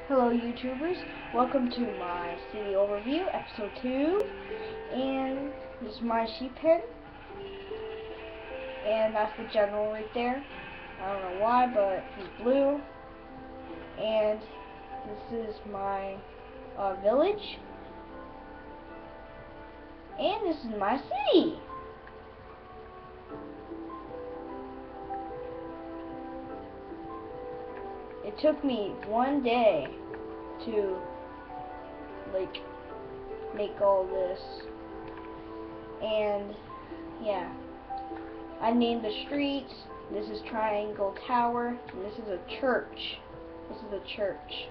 Hello YouTubers, welcome to my city overview, episode 2, and this is my sheep pen, and that's the general right there. I don't know why, but he's blue, and this is my village, and this is my city. It took me one day to make all this, and yeah, I named the streets. This is Triangle Tower, and this is a church. This is a church.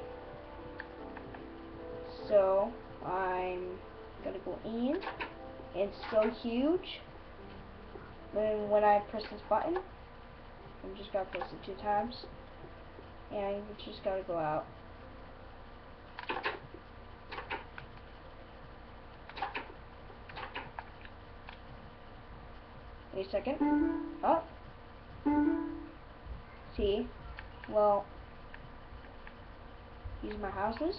So I'm gonna go in. It's so huge. Then when I press this button, I'm just gonna press it 2 times. And you just gotta go out. Wait a second. Oh. See? Well, these are my houses.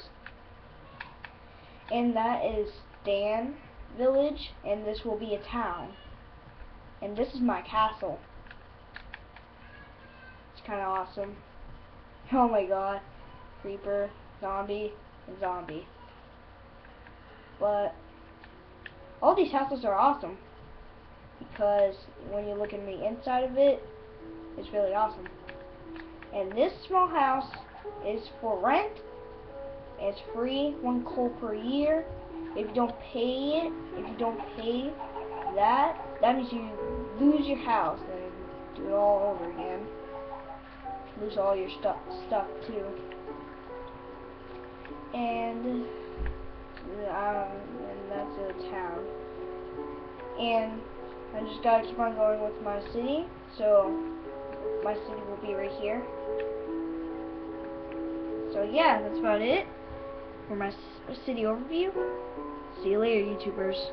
And that is Dan Village, and this will be a town. And this is my castle. It's kinda awesome. Oh my god. Creeper, zombie, and zombie. But all these houses are awesome because when you look in the inside of it, it's really awesome. And this small house is for rent. It's free, 1 coal per year. If you don't pay it, if you don't pay that means you lose your house and do it all over again. Lose all your stuff too. And that's a town. And I just gotta keep on going with my city. So my city will be right here. So yeah, that's about it for my city overview. See you later, YouTubers.